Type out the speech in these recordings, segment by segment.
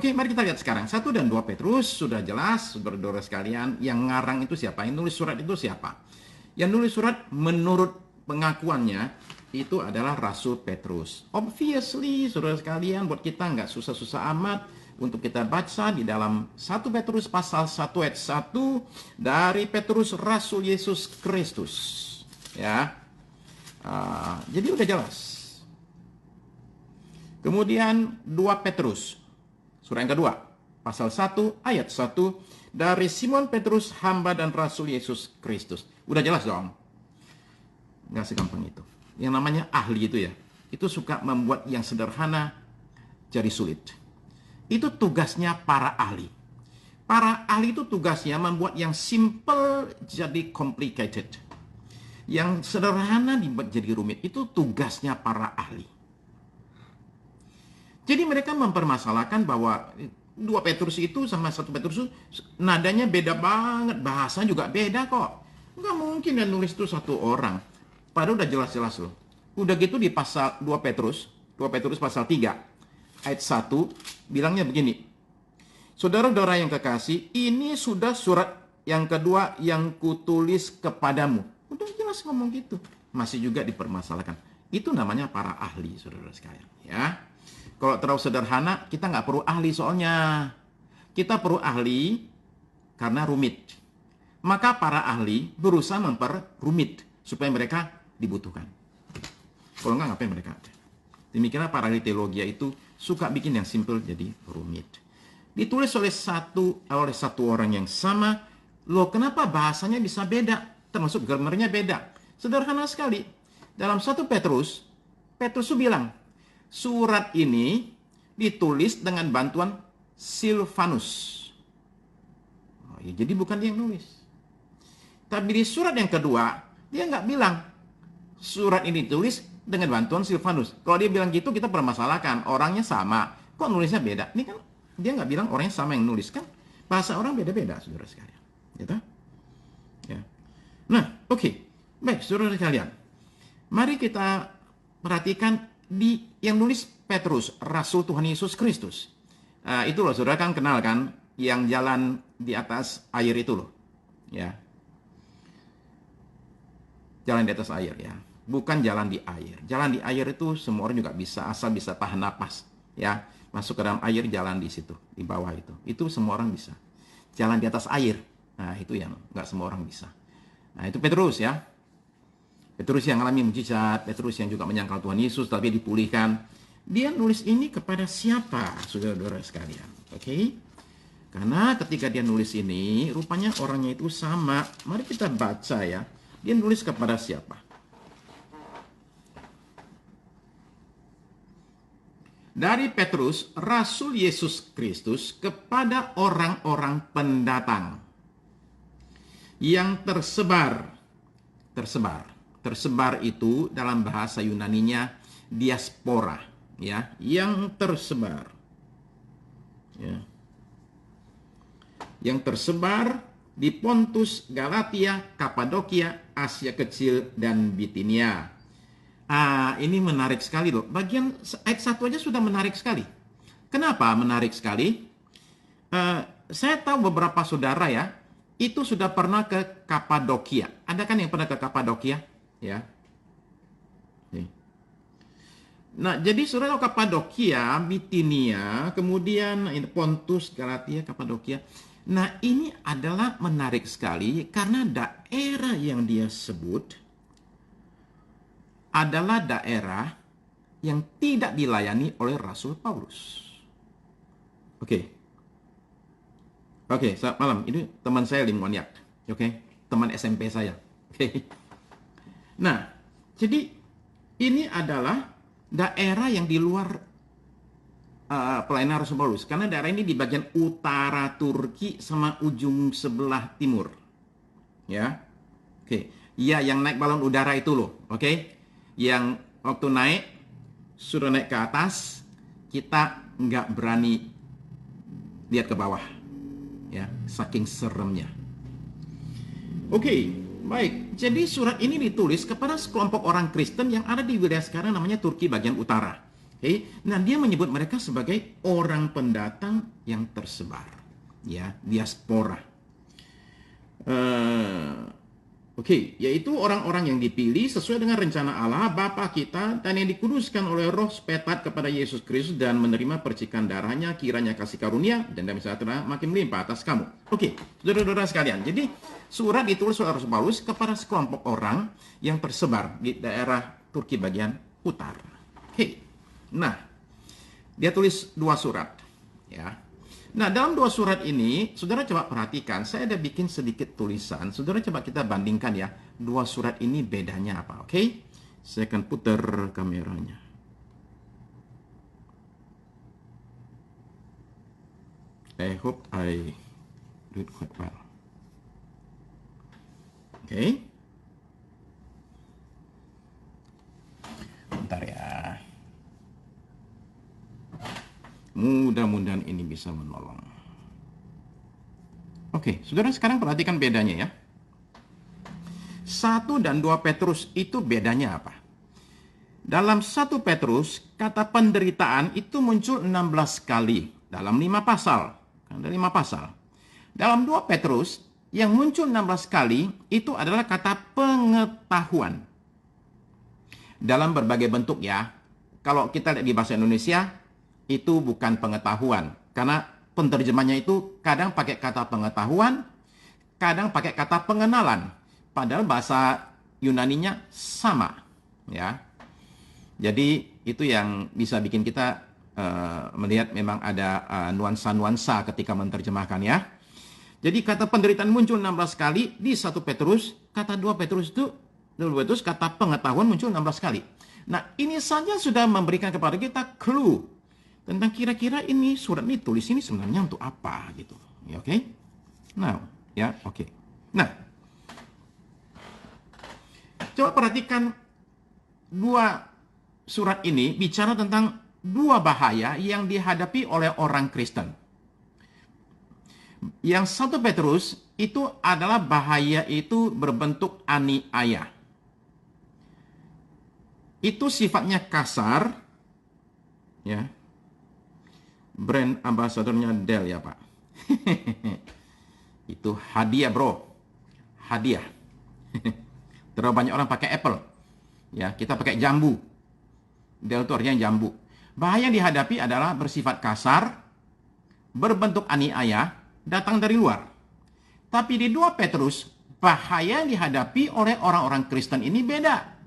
Oke, mari kita lihat sekarang. 1 dan 2 Petrus sudah jelas, saudara-saudara sekalian, yang ngarang itu siapa? Yang nulis surat itu siapa? Yang nulis surat menurut pengakuannya itu adalah Rasul Petrus. Obviously, saudara sekalian, buat kita nggak susah-susah amat untuk kita baca di dalam 1 Petrus pasal 1 ayat 1 dari Petrus Rasul Yesus Kristus. Ya, jadi udah jelas. Kemudian 2 Petrus surah yang kedua, pasal 1 ayat 1 dari Simon Petrus, hamba dan Rasul Yesus Kristus. Udah jelas dong. Nggak segampang itu. Yang namanya ahli itu ya, itu suka membuat yang sederhana jadi sulit. Itu tugasnya para ahli. Para ahli itu tugasnya membuat yang simple jadi complicated. Yang sederhana dibuat jadi rumit. Itu tugasnya para ahli. Jadi mereka mempermasalahkan bahwa 2 Petrus itu sama 1 Petrus itu nadanya beda banget, bahasa juga beda kok. Nggak mungkin yang nulis itu satu orang. Padahal udah jelas-jelas loh. Udah gitu di pasal 2 Petrus pasal 3 ayat 1 bilangnya begini. Saudara-saudara yang kekasih, ini sudah surat yang kedua yang kutulis kepadamu. Udah jelas ngomong gitu. Masih juga dipermasalahkan. Itu namanya para ahli, saudara sekalian. Ya. Kalau terlalu sederhana, kita nggak perlu ahli soalnya. Kita perlu ahli karena rumit. Maka para ahli berusaha memperrumit supaya mereka dibutuhkan. Kalau nggak, ngapain mereka ada? Demikianlah para ahli teologi itu suka bikin yang simple jadi rumit. Ditulis oleh satu orang yang sama. Loh, kenapa bahasanya bisa beda? Termasuk grammarnya beda. Sederhana sekali. Dalam 1 Petrus, Petrus bilang, surat ini ditulis dengan bantuan Silvanus. Ya, jadi bukan dia yang nulis. Tapi di surat yang kedua, dia nggak bilang surat ini ditulis dengan bantuan Silvanus. Kalau dia bilang gitu, kita permasalahkan. Orangnya sama, kok nulisnya beda? Ini kan dia nggak bilang orangnya sama yang nulis, kan? Bahasa orang beda-beda, saudara sekalian. Gitu? Ya. Nah, oke. Baik, saudara sekalian. Mari kita perhatikan yang nulis Petrus, Rasul Tuhan Yesus Kristus. Itu loh, saudara kan kenal kan, yang jalan di atas air itu loh. Ya. Jalan di atas air ya. Bukan jalan di air. Jalan di air itu semua orang juga bisa, asal bisa tahan napas. Ya. Masuk ke dalam air, jalan di situ, di bawah itu. Itu semua orang bisa. Jalan di atas air. Nah, itu yang nggak semua orang bisa. Nah, itu Petrus ya. Petrus yang alami mujizat, Petrus yang juga menyangkal Tuhan Yesus tapi dipulihkan. Dia nulis ini kepada siapa, saudara-saudara sekalian? Oke? Karena ketika dia nulis ini, rupanya orangnya itu sama. Mari kita baca ya. Dia nulis kepada siapa? Dari Petrus, Rasul Yesus Kristus kepada orang-orang pendatang yang tersebar. Tersebar itu dalam bahasa Yunaninya diaspora, ya, yang tersebar. Ya. Yang tersebar di Pontus, Galatia, Kapadokia, Asia Kecil, dan Bitinia. Ini menarik sekali loh. Bagian ayat 1 aja sudah menarik sekali. Kenapa menarik sekali? Saya tahu beberapa saudara ya, itu sudah pernah ke Kapadokia. Ada kan yang pernah ke Kapadokia? Ya. Nah, jadi saudara Kapadokia, Bitinia, kemudian Pontus, Galatia, Kapadokia. Nah, ini adalah menarik sekali karena daerah yang dia sebut adalah daerah yang tidak dilayani oleh Rasul Paulus. Oke, selamat malam. Ini teman saya Limoniak. Oke, teman SMP saya. Oke. Nah, jadi ini adalah daerah yang di luar pelayanan Rasul Paulus. Karena daerah ini di bagian utara Turki sama ujung sebelah timur. Ya. Oke. Ya, yang naik balon udara itu loh. Oke. Yang waktu naik, sudah naik ke atas, kita nggak berani lihat ke bawah. Ya, saking seremnya. Oke, baik. Jadi surat ini ditulis kepada sekelompok orang Kristen yang ada di wilayah sekarang namanya Turki bagian utara. Oke, nah dia menyebut mereka sebagai orang pendatang yang tersebar, ya, diaspora. Oke, yaitu orang-orang yang dipilih sesuai dengan rencana Allah Bapa kita dan yang dikuduskan oleh Roh sepetat kepada Yesus Kristus dan menerima percikan darahnya, kiranya kasih karunia dan damai sejahtera makin melimpah atas kamu. Oke, saudara-saudara sekalian, jadi surat ditulis oleh Rasul Paulus kepada sekelompok orang yang tersebar di daerah Turki bagian utara. Oke, nah dia tulis 2 surat, ya. Nah, dalam 2 surat ini, saudara coba perhatikan, saya ada bikin sedikit tulisan. Saudara coba kita bandingkan ya, 2 surat ini bedanya apa, oke? Saya akan putar kameranya. I hope I do it quite well. Oke. Bentar ya. Mudah-mudahan ini bisa menolong. Oke, saudara sekarang perhatikan bedanya ya. 1 dan 2 Petrus itu bedanya apa? Dalam 1 Petrus, kata penderitaan itu muncul 16 kali dalam 5 pasal. Ada 5 pasal. Dalam 2 Petrus, yang muncul 16 kali itu adalah kata pengetahuan. Dalam berbagai bentuk ya. Kalau kita lihat di bahasa Indonesia, itu bukan pengetahuan. Karena penerjemahnya itu kadang pakai kata pengetahuan, kadang pakai kata pengenalan. Padahal bahasa Yunaninya sama. Ya. Jadi itu yang bisa bikin kita melihat memang ada nuansa-nuansa ketika menerjemahkan ya. Jadi kata penderitaan muncul 16 kali di 1 Petrus, kata 2 Petrus itu kata pengetahuan muncul 16 kali. Nah, ini saja sudah memberikan kepada kita clue tentang kira-kira ini surat ini tulis ini sebenarnya untuk apa gitu. Ya, oke? Nah, ya, oke. Nah, coba perhatikan 2 surat ini bicara tentang 2 bahaya yang dihadapi oleh orang Kristen. Yang 1 Petrus itu adalah bahaya itu berbentuk aniaya. Itu sifatnya kasar, ya. Brand ambasadornya Dell ya Pak. Itu hadiah bro, hadiah. Terlalu banyak orang pakai Apple, ya kita pakai jambu. Dell itu artinya jambu. Bahaya yang dihadapi adalah bersifat kasar, berbentuk aniaya, datang dari luar. Tapi di 2 Petrus, bahaya yang dihadapi oleh orang-orang Kristen ini beda.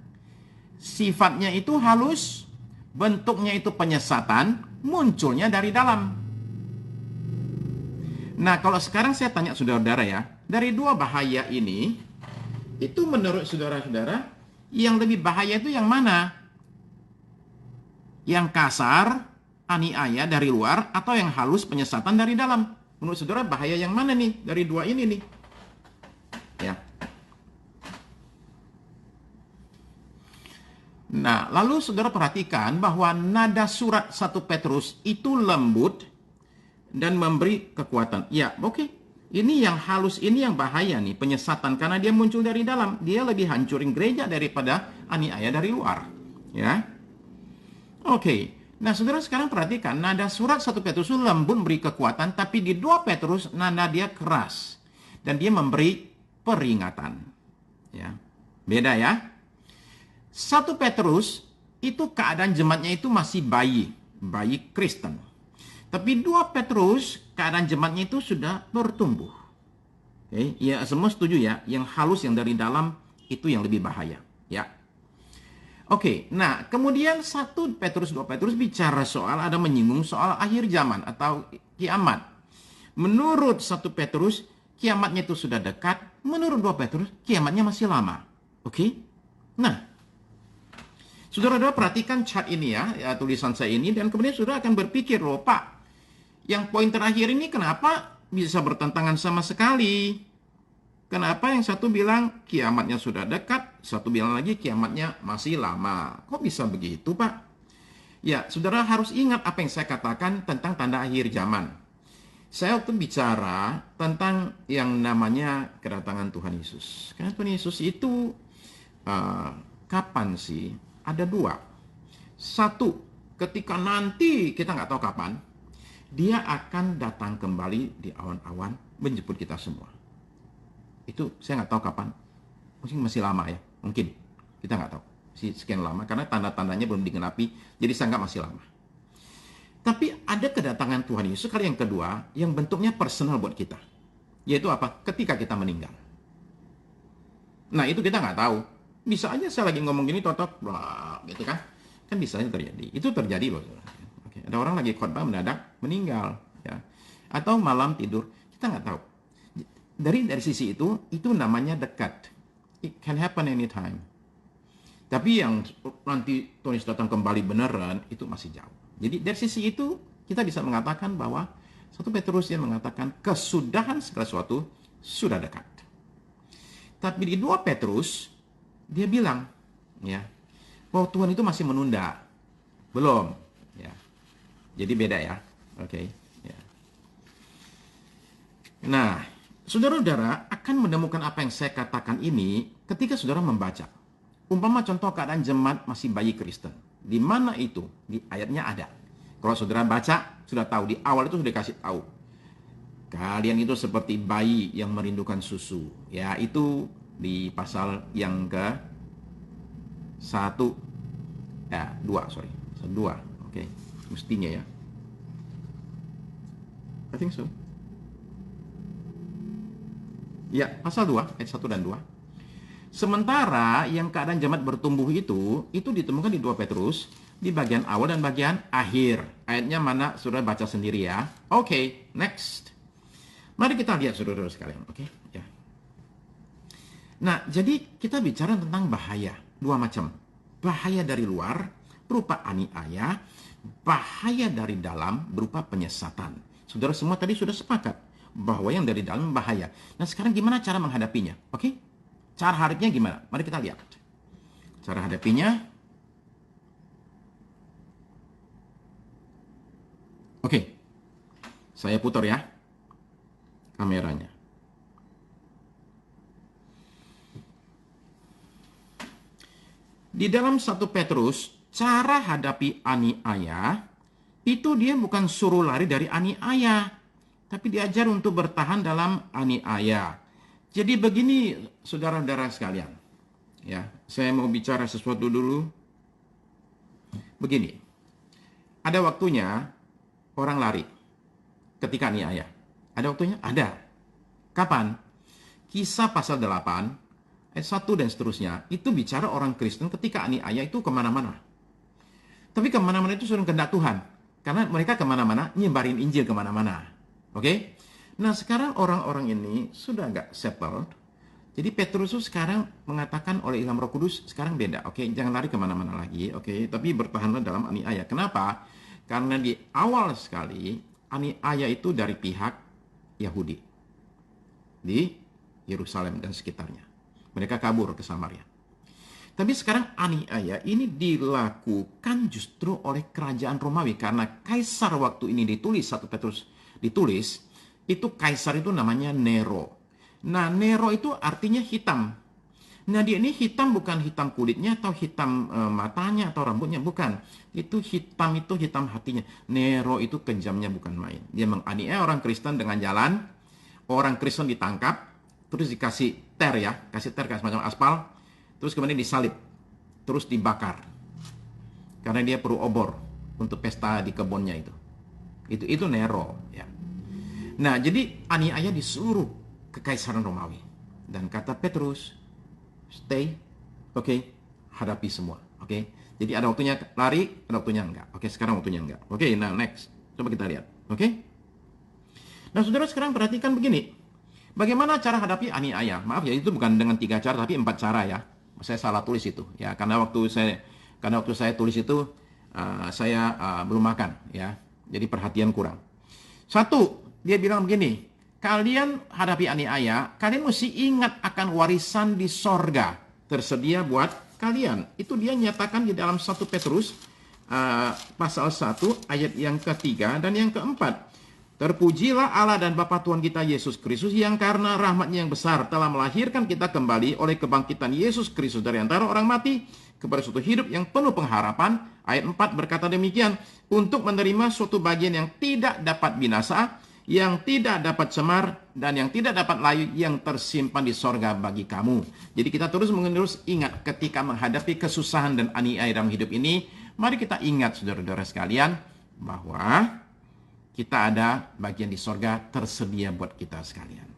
Sifatnya itu halus, bentuknya itu penyesatan, munculnya dari dalam. Nah, kalau sekarang saya tanya saudara-saudara ya, dari 2 bahaya ini, itu menurut saudara-saudara, yang lebih bahaya itu yang mana? Yang kasar, aniaya dari luar, atau yang halus, penyesatan dari dalam? Menurut saudara bahaya yang mana nih dari 2 ini nih? Ya. Nah, lalu saudara perhatikan bahwa nada surat 1 Petrus itu lembut dan memberi kekuatan. Ya, oke. Ini yang halus, ini yang bahaya nih, penyesatan karena dia muncul dari dalam. Dia lebih hancurin gereja daripada aniaya dari luar. Ya. Oke. Nah, saudara sekarang perhatikan nada surat 1 Petrus itu lembut memberi kekuatan, tapi di 2 Petrus nada dia keras dan dia memberi peringatan. Ya. Beda ya. 1 Petrus itu keadaan jemaatnya itu masih bayi Kristen. Tapi 2 Petrus keadaan jemaatnya itu sudah bertumbuh. Oke, ya semua setuju ya, yang halus yang dari dalam itu yang lebih bahaya, ya. Oke, nah kemudian 1 Petrus 2 Petrus bicara soal ada menyinggung soal akhir zaman atau kiamat. Menurut 1 Petrus kiamatnya itu sudah dekat, menurut 2 Petrus kiamatnya masih lama. Oke? Nah, saudara-saudara perhatikan chart ini ya, tulisan saya ini, dan kemudian saudara akan berpikir, loh Pak, yang poin terakhir ini kenapa bisa bertentangan sama sekali? Kenapa yang satu bilang kiamatnya sudah dekat, satu bilang lagi kiamatnya masih lama? Kok bisa begitu Pak? Ya, saudara harus ingat apa yang saya katakan tentang tanda akhir zaman. Saya waktu bicara tentang yang namanya kedatangan Tuhan Yesus. Karena Tuhan Yesus itu kapan sih? Ada 2. 1, ketika nanti kita nggak tahu kapan, dia akan datang kembali di awan-awan menjemput kita semua. Itu saya nggak tahu kapan. Mungkin masih lama ya, mungkin. Kita nggak tahu. Sekian lama, karena tanda-tandanya belum digenapi, jadi saya anggap masih lama. Tapi ada kedatangan Tuhan Yesus kali yang kedua, yang bentuknya personal buat kita. Yaitu apa? Ketika kita meninggal. Nah, itu kita nggak tahu. Bisa aja saya lagi ngomong gini, totok, blah, gitu kan. Kan bisa aja terjadi. Itu terjadi loh. Oke. Ada orang lagi khotbah mendadak meninggal. Ya. Atau malam tidur, kita nggak tahu. Dari sisi itu namanya dekat. It can happen anytime. Tapi yang nanti Tuhan Yesus datang kembali beneran, itu masih jauh. Jadi dari sisi itu, kita bisa mengatakan bahwa 1 Petrus yang mengatakan kesudahan segala sesuatu sudah dekat. Tapi di 2 Petrus, dia bilang, ya, bahwa Tuhan itu masih menunda. Belum. Ya. Jadi beda ya. Oke. Ya. Nah, saudara-saudara akan menemukan apa yang saya katakan ini ketika saudara membaca. Umpama contoh keadaan jemaat masih bayi Kristen. Di mana itu? Di ayatnya ada. Kalau saudara baca, sudah tahu. Di awal itu sudah dikasih tahu. Kalian itu seperti bayi yang merindukan susu. Ya, itu di pasal yang ke 2. Oke. Mestinya ya. I think so. Ya, pasal 2, ayat 1 dan 2. Sementara yang keadaan jemaat bertumbuh itu ditemukan di 2 Petrus, di bagian awal dan bagian akhir. Ayatnya mana, saudara baca sendiri ya. Oke, next. Mari kita lihat saudara-saudara sekalian. Oke, ya. Nah, jadi kita bicara tentang bahaya. 2 macam. Bahaya dari luar, berupa aniaya. Bahaya dari dalam, berupa penyesatan. Saudara semua tadi sudah sepakat bahwa yang dari dalam bahaya. Nah, sekarang gimana cara menghadapinya? Oke? Cara hadapinya gimana? Mari kita lihat. Cara hadapinya. Oke. Saya putar ya kameranya. Di dalam 1 Petrus, cara hadapi aniaya, itu dia bukan suruh lari dari aniaya, tapi diajar untuk bertahan dalam aniaya. Jadi begini saudara-saudara sekalian. Ya, saya mau bicara sesuatu dulu. Begini. Ada waktunya orang lari ketika aniaya. Ada waktunya? Ada. Kapan? Kisah pasal 8 ayat 1 dan seterusnya, itu bicara orang Kristen ketika aniaya itu kemana-mana. Tapi kemana-mana itu suruh kehendak Tuhan. Karena mereka kemana-mana, nyebarin Injil kemana-mana. Oke? Nah, sekarang orang-orang ini sudah nggak settled. Jadi Petrus sekarang mengatakan oleh ilham Roh Kudus, sekarang beda. Oke, jangan lari kemana-mana lagi. Oke, tapi bertahanlah dalam aniaya. Kenapa? Karena di awal sekali, aniaya itu dari pihak Yahudi. Di Yerusalem dan sekitarnya. Mereka kabur ke Samaria. Tapi sekarang aniaya ini dilakukan justru oleh kerajaan Romawi. Karena kaisar waktu ini ditulis, 1 Petrus ditulis, itu kaisar itu namanya Nero. Nah, Nero itu artinya hitam. Nah, dia ini hitam bukan hitam kulitnya atau hitam matanya atau rambutnya, bukan. Itu hitam hatinya. Nero itu kejamnya bukan main. Dia menganiaya orang Kristen dengan jalan. Orang Kristen ditangkap, terus dikasih ter ya, kasih semacam aspal, terus kemudian disalib, terus dibakar. Karena dia perlu obor untuk pesta di kebunnya itu. Itu Nero ya. Nah, jadi aniaya di seluruh kekaisaran Romawi. Dan kata Petrus, stay, oke, hadapi semua, oke. Jadi ada waktunya lari, ada waktunya enggak. Oke, sekarang waktunya enggak. Oke, nah next. Coba kita lihat, oke. Nah, saudara sekarang perhatikan begini. Bagaimana cara hadapi aniaya? Maaf ya, itu bukan dengan 3 cara, tapi 4 cara ya. Saya salah tulis itu, ya. Karena waktu saya tulis itu, saya belum makan, ya. Jadi perhatian kurang. 1, dia bilang begini, kalian hadapi aniaya, kalian mesti ingat akan warisan di sorga tersedia buat kalian. Itu dia nyatakan di dalam 1 Petrus pasal 1 ayat yang ke-3 dan yang ke-4. Terpujilah Allah dan Bapa Tuhan kita Yesus Kristus yang karena rahmat-Nya yang besar telah melahirkan kita kembali oleh kebangkitan Yesus Kristus dari antara orang mati kepada suatu hidup yang penuh pengharapan. Ayat 4 berkata demikian, untuk menerima suatu bagian yang tidak dapat binasa, yang tidak dapat cemar, dan yang tidak dapat layu, yang tersimpan di sorga bagi kamu. Jadi kita terus-menerus ingat ketika menghadapi kesusahan dan aniaya dalam hidup ini, mari kita ingat saudara-saudara sekalian bahwa kita ada bagian di sorga tersedia buat kita sekalian.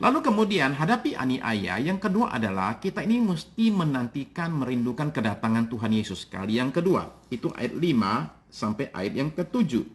Lalu kemudian hadapi aniaya, yang kedua adalah kita ini mesti menantikan, merindukan kedatangan Tuhan Yesus. Kali yang kedua, itu ayat 5 sampai ayat yang ke-7.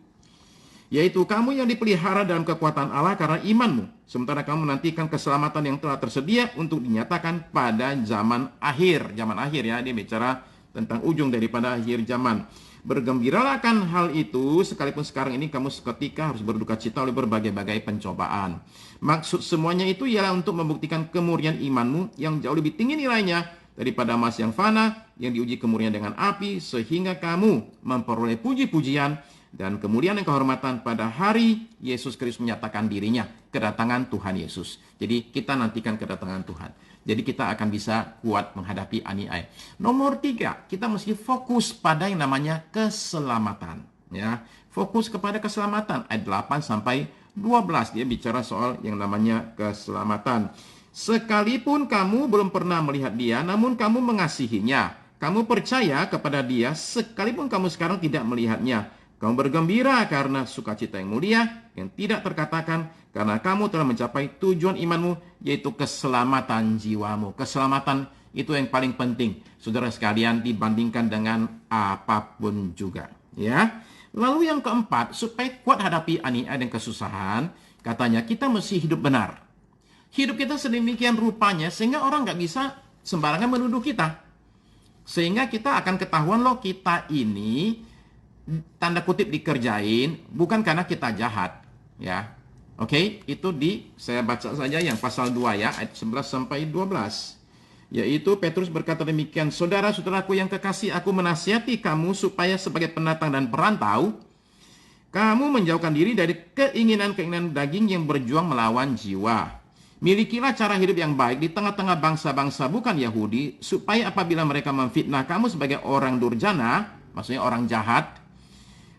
Yaitu kamu yang dipelihara dalam kekuatan Allah karena imanmu, sementara kamu menantikan keselamatan yang telah tersedia untuk dinyatakan pada zaman akhir. Zaman akhir ya, dia bicara tentang ujung daripada akhir zaman. Bergembiralah akan hal itu, sekalipun sekarang ini kamu seketika harus berduka cita oleh berbagai-bagai pencobaan. Maksud semuanya itu ialah untuk membuktikan kemurnian imanmu yang jauh lebih tinggi nilainya daripada emas yang fana, yang diuji kemurnian dengan api, sehingga kamu memperoleh puji-pujian dan kemuliaan dan kehormatan pada hari Yesus Kristus menyatakan dirinya, kedatangan Tuhan Yesus. Jadi kita nantikan kedatangan Tuhan. Jadi kita akan bisa kuat menghadapi aniaya. Nomor 3, kita mesti fokus pada yang namanya keselamatan. Ya, fokus kepada keselamatan. Ayat 8 sampai 12 dia bicara soal yang namanya keselamatan. Sekalipun kamu belum pernah melihat dia, namun kamu mengasihinya. Kamu percaya kepada dia, sekalipun kamu sekarang tidak melihatnya. Kamu bergembira karena sukacita yang mulia, yang tidak terkatakan, karena kamu telah mencapai tujuan imanmu, yaitu keselamatan jiwamu. Keselamatan itu yang paling penting, saudara sekalian, dibandingkan dengan apapun juga. Ya. Lalu yang keempat, supaya kuat hadapi aniaya dan kesusahan, katanya kita mesti hidup benar. Hidup kita sedemikian rupanya, sehingga orang nggak bisa sembarangan menuduh kita. Sehingga kita akan ketahuan loh, kita ini tanda kutip dikerjain bukan karena kita jahat, ya. Oke, itu saya baca saja yang pasal 2 ya, ayat 11 sampai 12. Yaitu Petrus berkata demikian, saudara-saudaraku yang kekasih, aku menasihati kamu supaya sebagai pendatang dan perantau, kamu menjauhkan diri dari keinginan-keinginan daging yang berjuang melawan jiwa. Milikilah cara hidup yang baik di tengah-tengah bangsa-bangsa bukan Yahudi, supaya apabila mereka memfitnah kamu sebagai orang durjana, maksudnya orang jahat,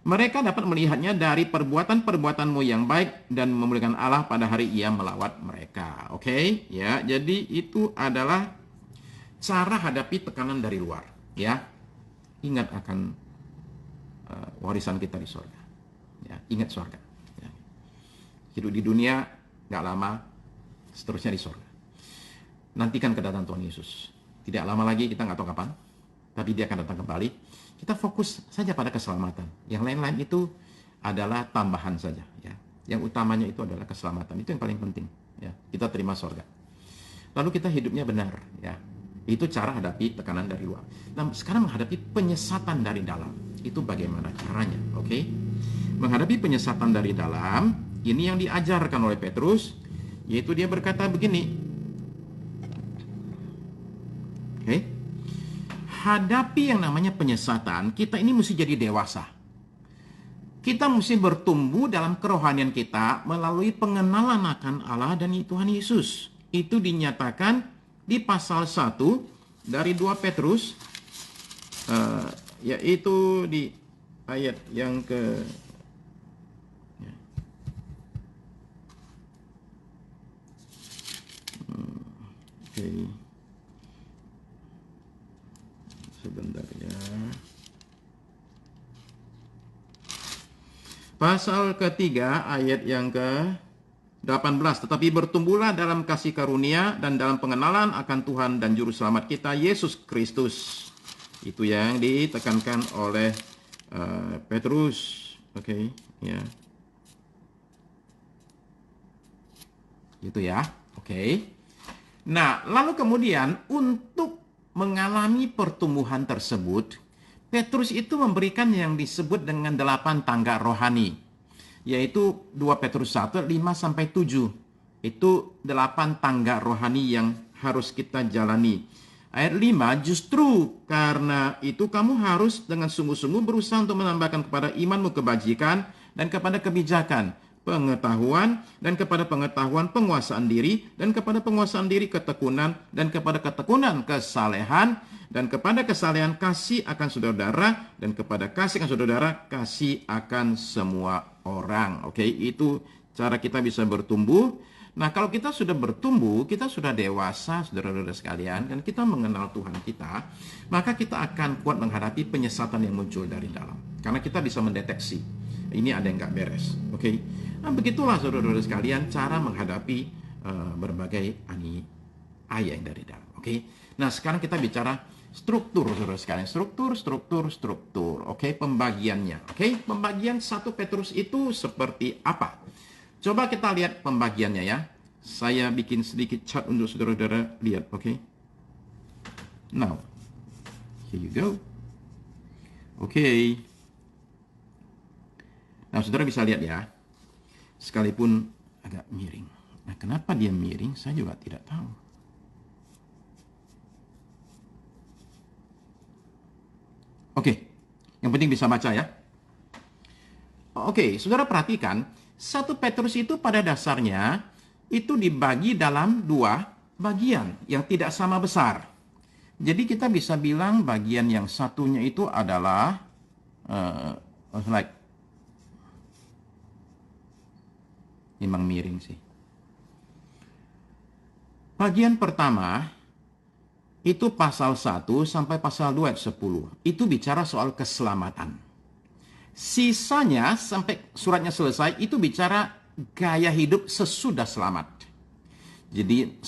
mereka dapat melihatnya dari perbuatan-perbuatanmu yang baik dan memuliakan Allah pada hari Ia melawat mereka. Oke, ya. Jadi itu adalah cara hadapi tekanan dari luar, ya. Ingat akan warisan kita di surga. Ya, ingat surga. Ya. Hidup di dunia nggak lama, seterusnya di surga. Nantikan kedatangan Tuhan Yesus. Tidak lama lagi, kita nggak tahu kapan, tapi Dia akan datang kembali. Kita fokus saja pada keselamatan. Yang lain-lain itu adalah tambahan saja. Ya. Yang utamanya itu adalah keselamatan. Itu yang paling penting. Ya. Kita terima surga. Lalu kita hidupnya benar. Ya. Itu cara hadapi tekanan dari luar. Nah, sekarang menghadapi penyesatan dari dalam. Itu bagaimana caranya? Oke? Menghadapi penyesatan dari dalam, ini yang diajarkan oleh Petrus, yaitu dia berkata begini. Oke? Hadapi yang namanya penyesatan, kita ini mesti jadi dewasa. Kita mesti bertumbuh dalam kerohanian kita melalui pengenalan akan Allah dan Tuhan Yesus. Itu dinyatakan di pasal 1 dari 2 Petrus, yaitu di ayat yang ke... Sebentar ya. Pasal ketiga ayat yang ke-18. Tetapi bertumbuhlah dalam kasih karunia dan dalam pengenalan akan Tuhan dan Juru Selamat kita Yesus Kristus. Itu yang ditekankan oleh Petrus. Oke, ya. Gitu ya. Oke. Nah, lalu kemudian untuk mengalami pertumbuhan tersebut, Petrus itu memberikan yang disebut dengan 8 tangga rohani, yaitu 2 Petrus 1, 5 sampai 7. Itu 8 tangga rohani yang harus kita jalani. Ayat 5, justru karena itu kamu harus dengan sungguh-sungguh berusaha untuk menambahkan kepada imanmu kebajikan dan kepada kebijakan. pengetahuan, dan kepada pengetahuan penguasaan diri, dan kepada penguasaan diri ketekunan, dan kepada ketekunan kesalehan, dan kepada kesalehan kasih akan saudara, dan kepada kasih akan saudara kasih akan semua orang. Oke, itu cara kita bisa bertumbuh. Nah, kalau kita sudah bertumbuh, kita sudah dewasa, saudara-saudara sekalian, dan kita mengenal Tuhan kita, maka kita akan kuat menghadapi penyesatan yang muncul dari dalam. Karena kita bisa mendeteksi, ini ada yang nggak beres. Oke, nah begitulah saudara-saudara sekalian cara menghadapi berbagai aniaya yang dari dalam. Oke, nah sekarang kita bicara struktur, saudara sekalian. Struktur. Oke, pembagiannya. Oke, pembagian 1 Petrus itu seperti apa? Coba kita lihat pembagiannya ya. Saya bikin sedikit chart untuk saudara-saudara lihat, oke? Now, here you go. Oke. Nah, saudara bisa lihat ya. Sekalipun agak miring. Nah, kenapa dia miring? Saya juga tidak tahu. Oke. Yang penting bisa baca ya. Oke, saudara perhatikan. 1 Petrus itu pada dasarnya itu dibagi dalam 2 bagian yang tidak sama besar. Jadi kita bisa bilang bagian yang satunya itu adalah memang miring sih. Bagian pertama itu pasal 1 sampai pasal 2 ayat 10. Itu bicara soal keselamatan. Sisanya sampai suratnya selesai itu bicara gaya hidup sesudah selamat. Jadi 1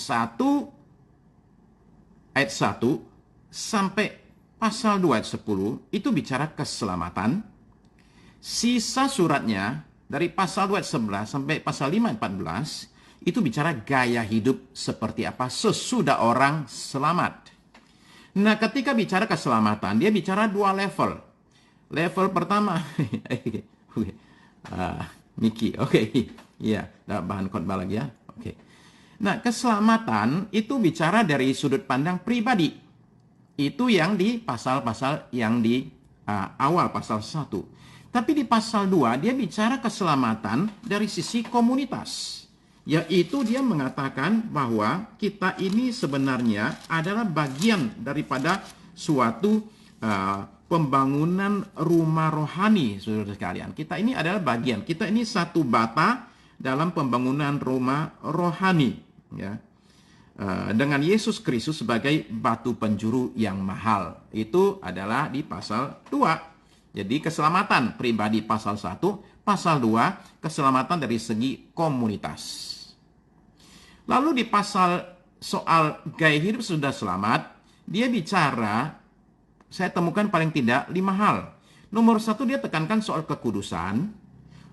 ayat 1 sampai pasal 2 ayat 10 itu bicara keselamatan. Sisa suratnya dari pasal 2 ayat 11 sampai pasal 5 ayat 14 itu bicara gaya hidup seperti apa sesudah orang selamat. Nah, ketika bicara keselamatan, dia bicara 2 level. Level pertama, Miki, oke, ya, bahan khotbah lagi ya, oke. Nah, keselamatan itu bicara dari sudut pandang pribadi. Itu yang di pasal-pasal yang di awal pasal 1. Tapi di pasal 2 dia bicara keselamatan dari sisi komunitas. Yaitu dia mengatakan bahwa kita ini sebenarnya adalah bagian daripada suatu pembangunan rumah rohani, saudara sekalian. Kita ini adalah bagian. Kita ini satu bata dalam pembangunan rumah rohani, ya. Dengan Yesus Kristus sebagai batu penjuru yang mahal. Itu adalah di pasal 2. Jadi keselamatan pribadi pasal 1, pasal 2 keselamatan dari segi komunitas. Lalu di pasal soal gaya hidup sudah selamat, dia bicara, saya temukan paling tidak 5 hal. Nomor 1 dia tekankan soal kekudusan.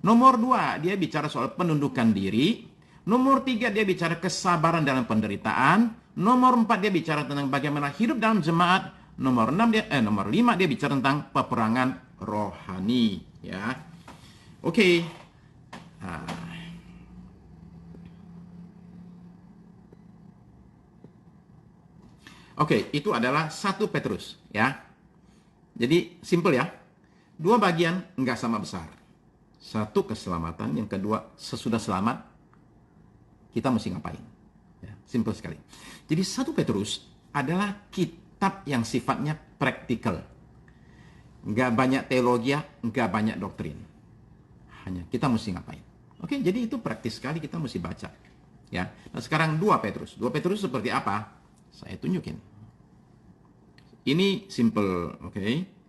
Nomor 2 dia bicara soal penundukan diri. Nomor 3 dia bicara kesabaran dalam penderitaan. Nomor 4 dia bicara tentang bagaimana hidup dalam jemaat. Nomor 5 dia bicara tentang peperangan rohani, ya. Oke. Oke, itu adalah 1 Petrus, ya. Jadi simple ya. 2 bagian enggak sama besar. 1 keselamatan, yang kedua sesudah selamat kita mesti ngapain. Ya, simple sekali. Jadi 1 Petrus adalah kitab yang sifatnya praktikal. Enggak banyak teologi, enggak banyak doktrin. Hanya kita mesti ngapain. Oke, jadi itu praktis sekali kita mesti baca. Ya. Nah, sekarang 2 Petrus. 2 Petrus seperti apa? Saya tunjukin. Ini simple, oke.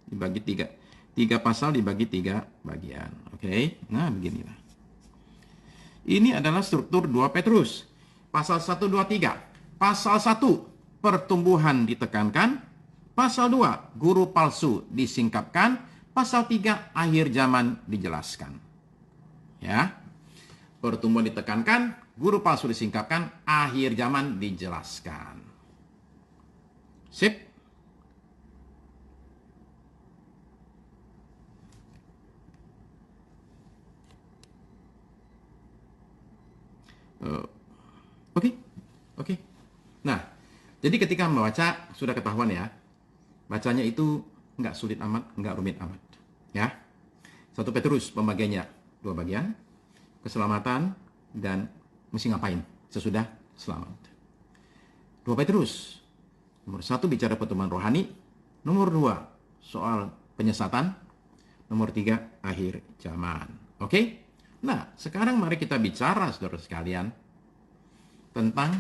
Dibagi 3. 3 pasal dibagi 3 bagian, oke. Nah, beginilah. Ini adalah struktur 2 Petrus. Pasal 1, 2, 3. Pasal 1, pertumbuhan ditekankan. Pasal 2, guru palsu disingkapkan. Pasal 3, akhir zaman dijelaskan. Ya. Pertumbuhan ditekankan, guru palsu disingkapkan, akhir zaman dijelaskan. Sip. Oke. Nah, jadi ketika membaca sudah ketahuan ya, bacanya itu nggak sulit amat, nggak rumit amat, ya. 1 Petrus pembagiannya 2 bagian. keselamatan, dan mesti ngapain sesudah selamat. 2 Petrus, nomor 1 bicara pertumbuhan rohani, nomor 2 soal penyesatan, nomor 3 akhir zaman. Oke? Nah, sekarang mari kita bicara, saudara sekalian, tentang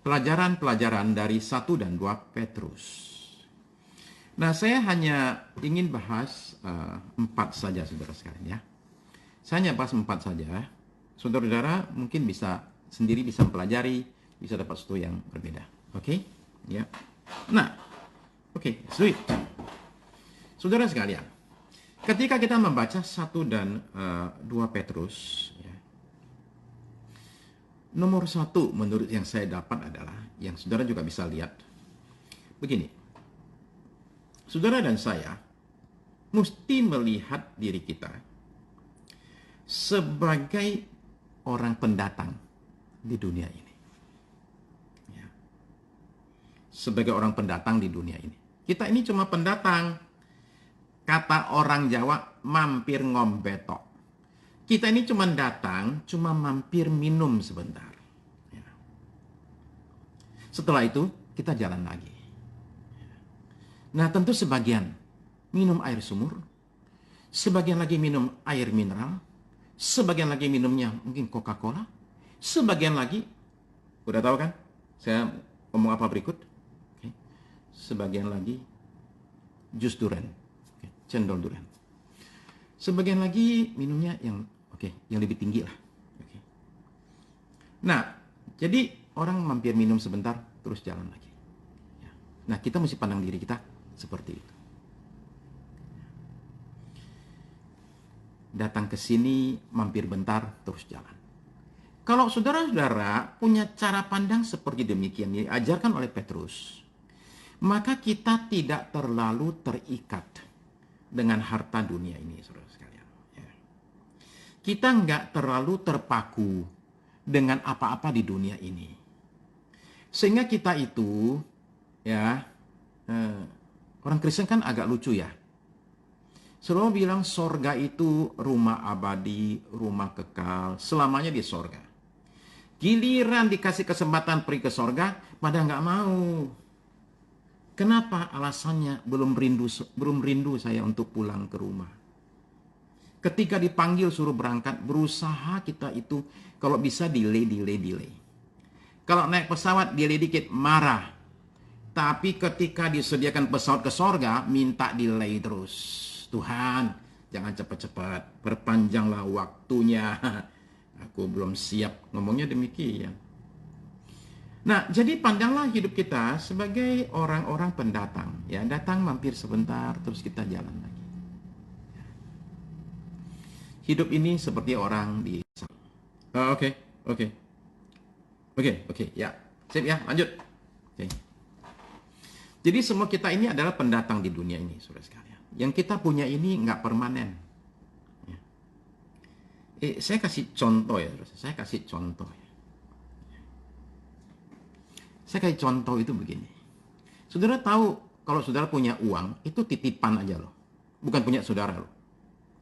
pelajaran-pelajaran dari 1 dan 2 Petrus. Nah, saya hanya ingin bahas 4 saja, saudara sekalian ya. Saya hanya bahas 4 saja. Saudara-saudara mungkin bisa sendiri bisa mempelajari, bisa dapat sesuatu yang berbeda. Oke? Ya. Nah, oke, sweet. Saudara sekalian, ketika kita membaca 1 dan 2 Petrus, ya, nomor 1 menurut yang saya dapat adalah, yang saudara juga bisa lihat, begini. Saudara dan saya mesti melihat diri kita sebagai orang pendatang di dunia ini. Ya. Sebagai orang pendatang di dunia ini. Kita ini cuma pendatang. Kata orang Jawa, mampir ngombetok. Kita ini cuma datang, cuma mampir minum sebentar. Ya. Setelah itu, kita jalan lagi. Nah, tentu sebagian minum air sumur, sebagian lagi minum air mineral, sebagian lagi minumnya mungkin Coca-Cola, sebagian lagi, udah tahu kan? Saya ngomong apa berikut? Oke. Sebagian lagi jus durian, cendol durian. Sebagian lagi minumnya yang yang lebih tinggi lah. Oke. Nah, jadi orang mampir minum sebentar, terus jalan lagi. Ya. Nah, kita mesti pandang diri kita seperti itu. Datang ke sini, mampir bentar, terus jalan. Kalau saudara-saudara punya cara pandang seperti demikian diajarkan oleh Petrus, maka kita tidak terlalu terikat dengan harta dunia ini, saudara sekalian. Ya. Kita nggak terlalu terpaku dengan apa-apa di dunia ini. Sehingga kita itu, ya, orang Kristen kan agak lucu ya. Selalu bilang sorga itu rumah abadi, rumah kekal, selamanya di sorga. Giliran dikasih kesempatan pergi ke sorga, pada nggak mau. Kenapa? Alasannya belum rindu saya untuk pulang ke rumah. Ketika dipanggil suruh berangkat, berusaha kita itu kalau bisa delay. Kalau naik pesawat delay dikit, marah. Tapi ketika disediakan pesawat ke sorga, minta delay terus. Tuhan, jangan cepat-cepat, perpanjanglah waktunya. Aku belum siap, ngomongnya demikian. Nah, jadi pandanglah hidup kita sebagai orang-orang pendatang. Ya, datang mampir sebentar, terus kita jalan lagi. Hidup ini seperti orang di... Oke, ya. Sip ya, lanjut. Oke. Jadi semua kita ini adalah pendatang di dunia ini, saudara sekalian. Yang kita punya ini nggak permanen. Ya. Saya kasih contoh ya, saya kasih contoh ya. Saya kasih contoh itu begini. Saudara tahu kalau saudara punya uang, itu titipan aja loh. Bukan punya saudara loh.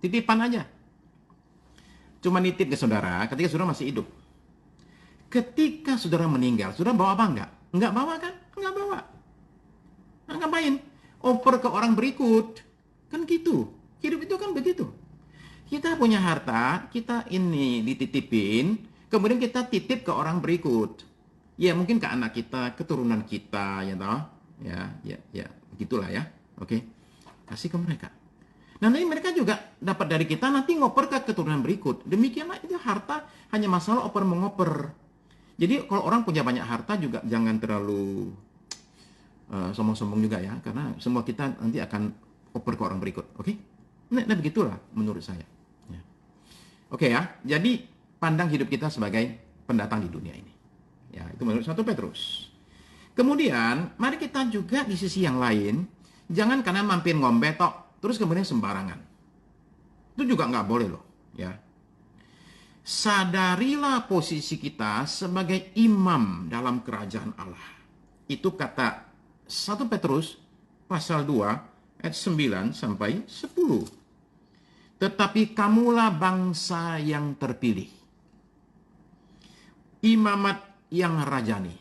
Titipan aja. Cuma nitip ke saudara ketika saudara masih hidup. Ketika saudara meninggal, saudara bawa apa enggak? Enggak bawa kan? Enggak bawa. Nah, ngapain? Oper ke orang berikut. Kan gitu. Hidup itu kan begitu. Kita punya harta, kita ini dititipin, kemudian kita titip ke orang berikut. Ya mungkin ke anak kita, keturunan kita, ya toh. Ya, begitulah ya. Oke. Kasih ke mereka. Nah, nanti mereka juga dapat dari kita, nanti ngoper ke keturunan berikut. Demikianlah itu harta hanya masalah oper mengoper. Jadi kalau orang punya banyak harta juga jangan terlalu sombong-sombong juga ya, karena semua kita nanti akan oper ke orang berikut. Oke? Nah, begitulah menurut saya. Ya. Oke ya, jadi pandang hidup kita sebagai pendatang di dunia ini. Ya, itu menurut 1 Petrus. Kemudian, mari kita juga di sisi yang lain, jangan karena mampir ngombe tok, terus kemudian sembarangan. Itu juga nggak boleh loh. Ya. Sadarilah posisi kita sebagai imam dalam kerajaan Allah. Itu kata 1 Petrus pasal 2 ayat 9 sampai 10. Tetapi kamulah bangsa yang terpilih, imamat yang rajani,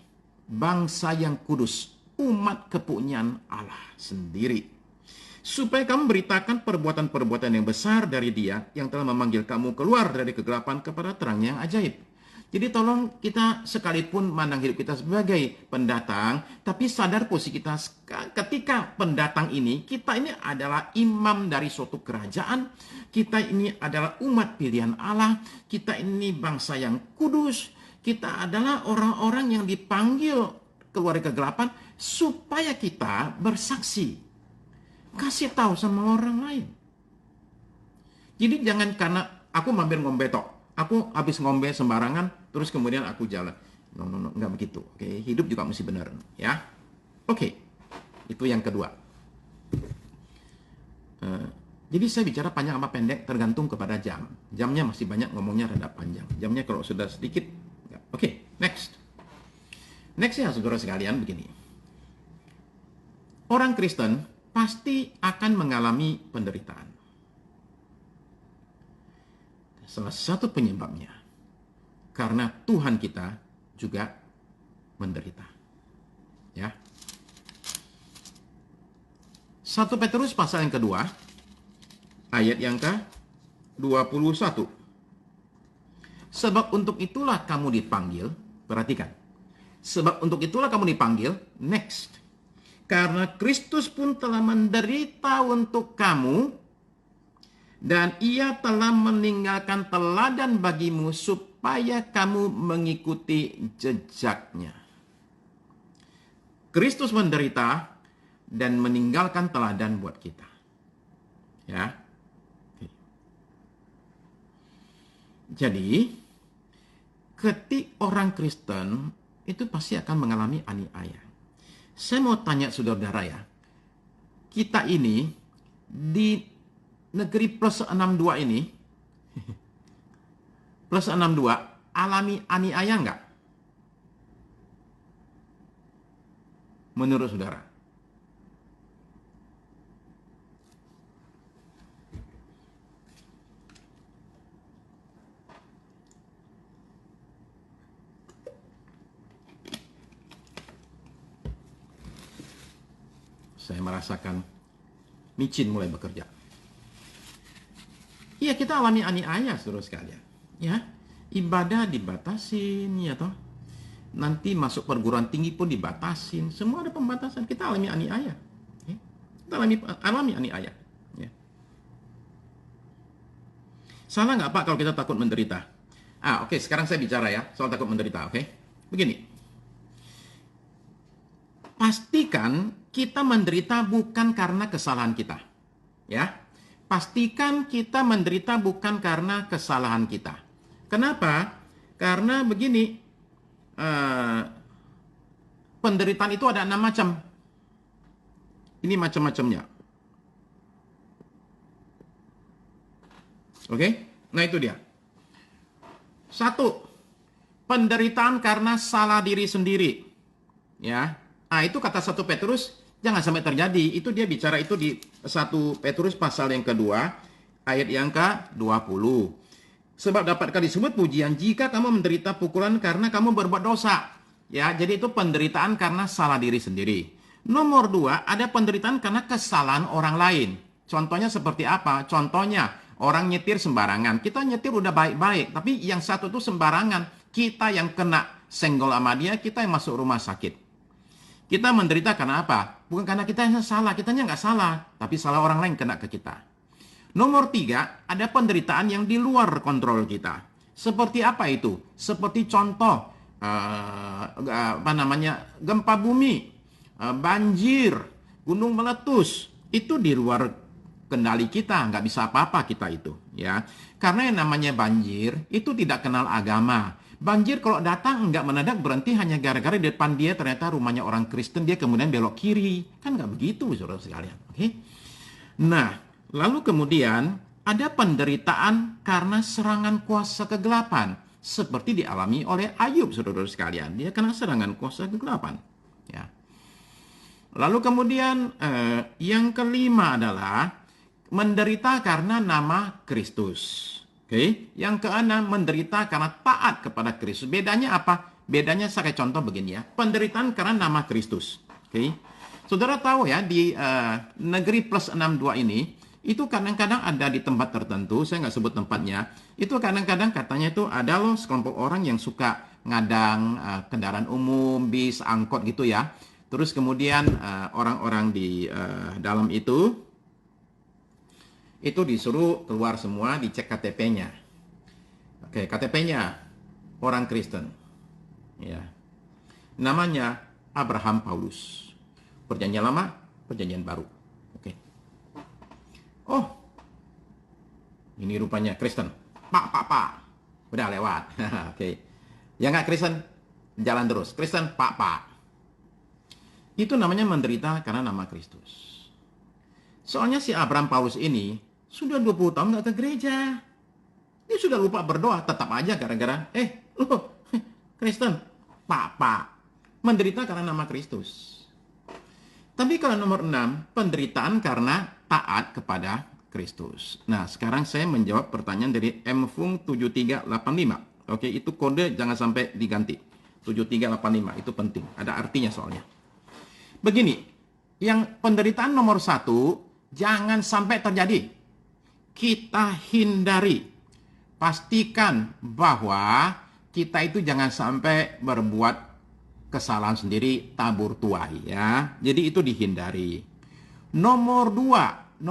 bangsa yang kudus, umat kepunyaan Allah sendiri, supaya kamu beritakan perbuatan-perbuatan yang besar dari Dia yang telah memanggil kamu keluar dari kegelapan kepada terang yang ajaib. Jadi tolong kita sekalipun mandang hidup kita sebagai pendatang, tapi sadar posisi kita ketika pendatang ini, kita ini adalah imam dari suatu kerajaan, kita ini adalah umat pilihan Allah, kita ini bangsa yang kudus, kita adalah orang-orang yang dipanggil keluar dari kegelapan supaya kita bersaksi. Kasih tahu sama orang lain. Jadi jangan karena aku mampir ngombe tok, aku habis ngombe sembarangan, terus kemudian aku jalan. No, nggak begitu. Oke, hidup juga mesti benar, ya. Oke, itu yang kedua. Jadi saya bicara panjang apa pendek tergantung kepada jam. Jamnya masih banyak, ngomongnya rada panjang. Jamnya kalau sudah sedikit, enggak. Oke, next. Next ya, saudara sekalian, begini. Orang Kristen pasti akan mengalami penderitaan. Salah satu penyebabnya karena Tuhan kita juga menderita. Ya. 1 Petrus pasal yang kedua, ayat yang ke-21. Sebab untuk itulah kamu dipanggil, perhatikan. Sebab untuk itulah kamu dipanggil, next. Karena Kristus pun telah menderita untuk kamu, dan Ia telah meninggalkan teladan bagimu supaya kamu mengikuti jejaknya. Kristus menderita dan meninggalkan teladan buat kita. Ya. Jadi, ketika orang Kristen itu pasti akan mengalami aniaya. Saya mau tanya saudara-saudara ya, kita ini di negeri plus 62 ini, plus 62, alami aniaya enggak? Menurut saudara? Saya merasakan micin mulai bekerja. Iya, kita alami aniaya, saudara sekalian. Ya, ibadah dibatasin, ya toh. Nanti masuk perguruan tinggi pun dibatasin. Semua ada pembatasan. Kita alami aniaya. Ya. Kita alami aniaya. Ya. Salah nggak Pak kalau kita takut menderita? Oke, sekarang saya bicara ya soal takut menderita. Oke, begini. Pastikan kita menderita bukan karena kesalahan kita. Ya. Pastikan kita menderita bukan karena kesalahan kita. Kenapa? Karena begini, penderitaan itu ada 6 macam. Ini macam-macamnya. Oke? Nah itu dia. 1. Penderitaan karena salah diri sendiri. Ya. Itu kata 1 Petrus, jangan sampai terjadi. Itu dia bicara itu di 1 Petrus pasal yang kedua, ayat yang ke-20. Sebab dapatkah disebut pujian jika kamu menderita pukulan karena kamu berbuat dosa. Ya, jadi itu penderitaan karena salah diri sendiri. Nomor 2, ada penderitaan karena kesalahan orang lain. Contohnya seperti apa? Contohnya, orang nyetir sembarangan. Kita nyetir udah baik-baik, tapi yang satu itu sembarangan. Kita yang kena senggol sama dia, kita yang masuk rumah sakit. Kita menderita karena apa? Bukan karena kita yang salah, kitanya nggak salah, tapi salah orang lain kena ke kita. Nomor 3, ada penderitaan yang di luar kontrol kita. Seperti apa itu? Seperti contoh, gempa bumi, banjir, gunung meletus. Itu di luar kendali kita, nggak bisa apa-apa kita itu. Ya, karena yang namanya banjir itu tidak kenal agama. Banjir kalau datang nggak mendadak berhenti hanya gara-gara di depan dia ternyata rumahnya orang Kristen, dia kemudian belok kiri. Kan nggak begitu, saudara sekalian. Oke? Nah, lalu kemudian ada penderitaan karena serangan kuasa kegelapan. Seperti dialami oleh Ayub, saudara sekalian. Dia kena serangan kuasa kegelapan. Ya. Lalu kemudian yang kelima adalah menderita karena nama Kristus. Oke, yang keenam menderita karena taat kepada Kristus. Bedanya apa? Bedanya saya contoh begini ya. Penderitaan karena nama Kristus. Oke. Saudara tahu ya di negeri plus 62 ini itu kadang-kadang ada di tempat tertentu, saya nggak sebut tempatnya, itu kadang-kadang katanya itu ada loh sekelompok orang yang suka ngadang kendaraan umum, bis, angkot gitu ya. Terus kemudian orang-orang di dalam itu disuruh keluar semua, dicek KTP-nya. Oke, KTP-nya orang Kristen. Ya. Namanya Abraham Paulus. Perjanjian lama, perjanjian baru. Oke. Oh, ini rupanya Kristen. Pak. Udah lewat. Oke. Yang nggak Kristen, jalan terus. Kristen, Pak. Itu namanya menderita karena nama Kristus. Soalnya si Abraham Paulus ini sudah 20 tahun nggak ke gereja. Dia sudah lupa berdoa, tetap aja gara-gara, lo Kristen, Pak. Menderita karena nama Kristus. Tapi kalau nomor 6, penderitaan karena taat kepada Kristus. Nah, sekarang saya menjawab pertanyaan dari MFung 7385. Oke, itu kode jangan sampai diganti. 7385, itu penting. Ada artinya soalnya. Begini, yang penderitaan nomor 1, jangan sampai terjadi. Kita hindari. Pastikan bahwa kita itu jangan sampai berbuat kesalahan sendiri, tabur tuai ya. Jadi itu dihindari. Nomor 2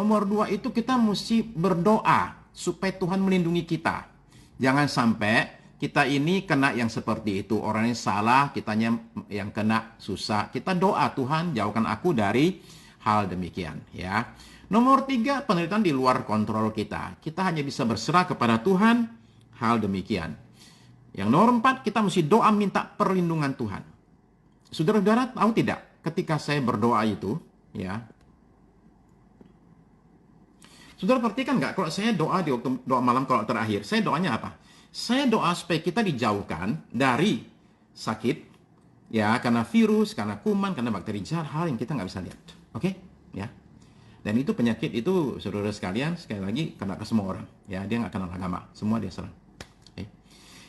itu kita mesti berdoa supaya Tuhan melindungi kita. Jangan sampai kita ini kena yang seperti itu. Orangnya salah, kitanya yang kena susah. Kita doa, Tuhan jauhkan aku dari hal demikian ya. Nomor 3, penderitaan di luar kontrol kita. Kita hanya bisa berserah kepada Tuhan hal demikian. Yang nomor 4, kita mesti doa minta perlindungan Tuhan. Saudara-saudara tahu tidak, ketika saya berdoa itu, ya, saudara perhatikan nggak, kalau saya doa di waktu doa malam kalau terakhir, saya doanya apa? Saya doa supaya kita dijauhkan dari sakit, ya, karena virus, karena kuman, karena bakteri jahat, hal yang kita nggak bisa lihat. Oke? Ya. Dan itu penyakit itu, saudara sekalian, sekali lagi, kena ke semua orang. Ya, dia nggak kenal agama, semua dia serang. Oke?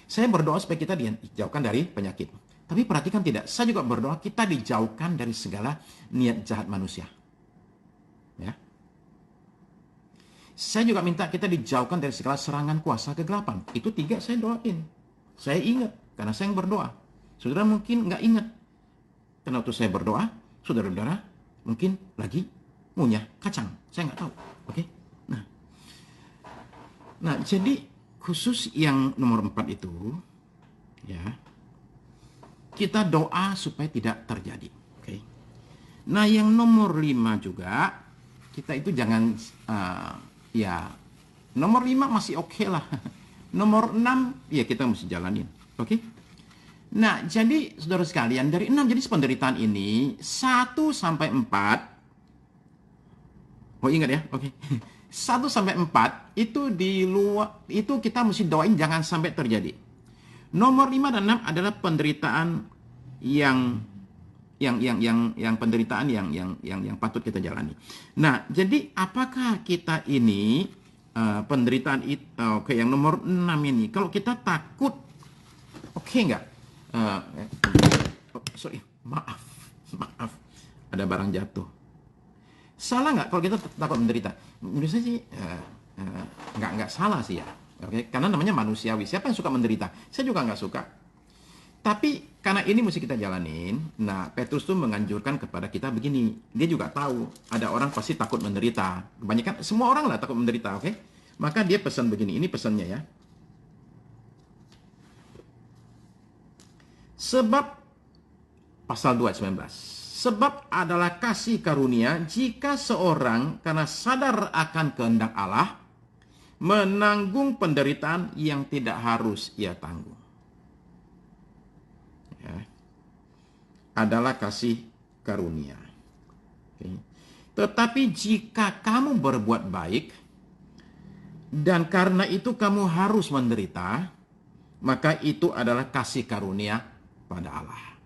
Saya berdoa supaya kita dijauhkan dari penyakit. Tapi perhatikan tidak, saya juga berdoa kita dijauhkan dari segala niat jahat manusia. Ya. Saya juga minta kita dijauhkan dari segala serangan kuasa kegelapan. Itu 3 saya doain. Saya ingat, karena saya yang berdoa. Saudara mungkin nggak ingat. Karena waktu saya berdoa, saudara-saudara mungkin lagi ngunyah kacang. Saya nggak tahu. Oke? Nah, jadi khusus yang nomor 4 itu, ya, kita doa supaya tidak terjadi. Oke. Nah, yang nomor 5 juga, kita itu jangan, ya, nomor 5 masih oke lah. Nomor 6, ya kita mesti jalanin. Oke. Nah, jadi saudara sekalian, dari 6 jenis penderitaan ini, 1 sampai 4, oh ingat ya, oke. 1 sampai 4, itu di luar, itu kita mesti doain jangan sampai terjadi. Nomor 5 dan 6 adalah penderitaan yang penderitaan yang patut kita jalani. Nah, jadi apakah kita ini penderitaan itu oke, yang nomor 6 ini kalau kita takut, oke nggak? Sorry, maaf, ada barang jatuh. Salah nggak kalau kita takut menderita? Menurut saya sih nggak salah sih ya. Oke, karena namanya manusiawi. Siapa yang suka menderita? Saya juga nggak suka. Tapi karena ini mesti kita jalanin, nah Petrus tuh menganjurkan kepada kita begini. Dia juga tahu ada orang pasti takut menderita. Kebanyakan semua orang lah takut menderita, oke? Maka dia pesan begini. Ini pesannya ya. Sebab pasal 2:19. Sebab adalah kasih karunia jika seorang karena sadar akan kehendak Allah menanggung penderitaan yang tidak harus ia tanggung. Ya. Adalah kasih karunia. Okay. Tetapi jika kamu berbuat baik dan karena itu kamu harus menderita, maka itu adalah kasih karunia pada Allah.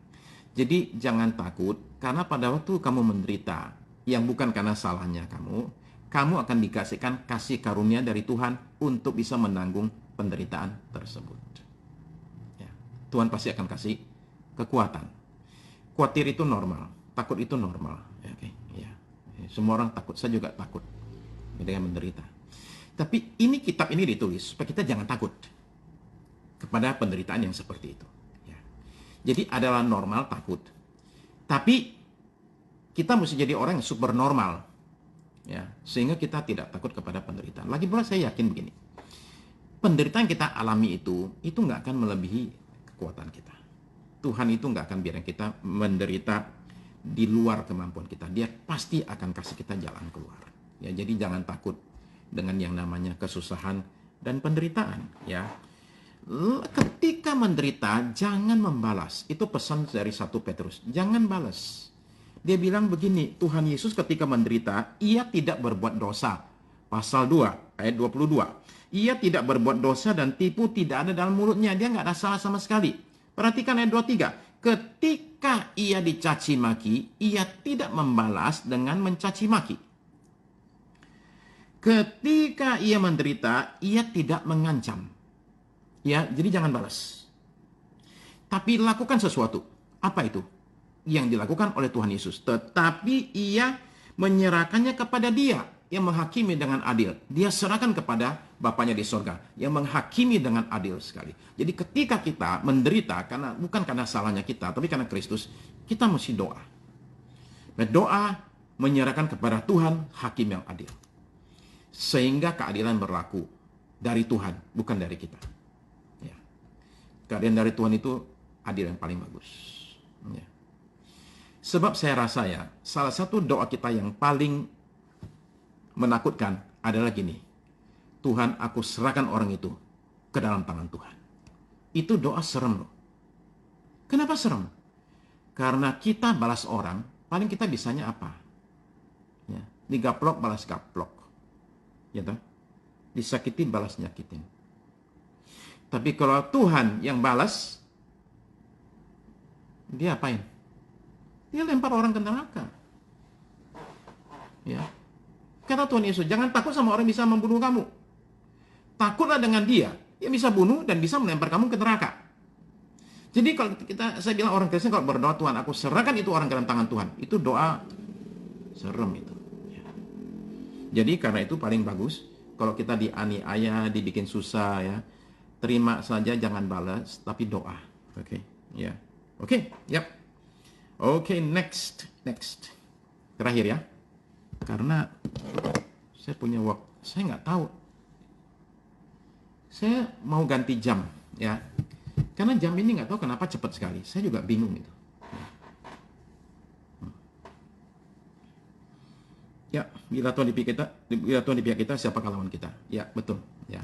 Jadi jangan takut, karena pada waktu kamu menderita, yang bukan karena salahnya kamu akan dikasihkan kasih karunia dari Tuhan untuk bisa menanggung penderitaan tersebut. Ya. Tuhan pasti akan kasih kekuatan. Khawatir itu normal, takut itu normal. Ya, okay. Ya. Semua orang takut, saya juga takut dengan menderita. Tapi kitab ini ditulis supaya kita jangan takut kepada penderitaan yang seperti itu. Ya. Jadi adalah normal takut. Tapi kita mesti jadi orang yang super normal. Ya, sehingga kita tidak takut kepada penderitaan. Lagi pula saya yakin begini. Penderitaan kita alami itu nggak akan melebihi kekuatan kita. Tuhan itu nggak akan biarkan kita menderita di luar kemampuan kita. Dia pasti akan kasih kita jalan keluar. Ya, jadi jangan takut dengan yang namanya kesusahan dan penderitaan. Ya, ketika menderita jangan membalas. Itu pesan dari 1 Petrus. Jangan balas. Dia bilang begini, Tuhan Yesus ketika menderita, ia tidak berbuat dosa. Pasal 2, ayat 22. Ia tidak berbuat dosa dan tipu tidak ada dalam mulutnya. Dia nggak ada salah sama sekali. Perhatikan ayat 23. Ketika ia dicaci maki, ia tidak membalas dengan mencaci maki. Ketika ia menderita, ia tidak mengancam. Ya, jadi jangan balas. Tapi lakukan sesuatu. Apa itu? Yang dilakukan oleh Tuhan Yesus. Tetapi ia menyerahkannya kepada Dia yang menghakimi dengan adil. Dia serahkan kepada Bapanya di sorga yang menghakimi dengan adil sekali. Jadi ketika kita menderita bukan karena salahnya kita, tapi karena Kristus, kita mesti doa. Berdoa menyerahkan kepada Tuhan hakim yang adil. Sehingga keadilan berlaku dari Tuhan, bukan dari kita. Ya. Keadilan dari Tuhan itu adil yang paling bagus. Ya. Sebab saya rasa salah satu doa kita yang paling menakutkan adalah gini. Tuhan, aku serahkan orang itu ke dalam tangan Tuhan. Itu doa serem loh. Kenapa serem? Karena kita balas orang, paling kita bisanya apa? Ya, digaplok balas gaplok. Ya toh? Disakiti balas nyakitin. Tapi kalau Tuhan yang balas, dia apain? Dia lempar orang ke neraka. Ya. Kata Tuhan Yesus, jangan takut sama orang yang bisa membunuh kamu. Takutlah dengan Dia yang bisa bunuh dan bisa melempar kamu ke neraka. Jadi kalau saya bilang orang Kristen kalau berdoa, Tuhan, aku serahkan itu orang ke dalam tangan Tuhan. Itu doa serem itu. Ya. Jadi karena itu paling bagus kalau kita dianiaya, dibikin susah ya, terima saja, jangan balas, tapi doa. Oke, ya. Oke, yap. Oke, next. Terakhir ya. Karena saya punya waktu, saya nggak tahu. Saya mau ganti jam ya. Karena jam ini nggak tahu kenapa cepat sekali. Saya juga bingung itu. Ya, bila Tuhan di pihak kita, siapakah lawan kita? Ya, betul. Ya.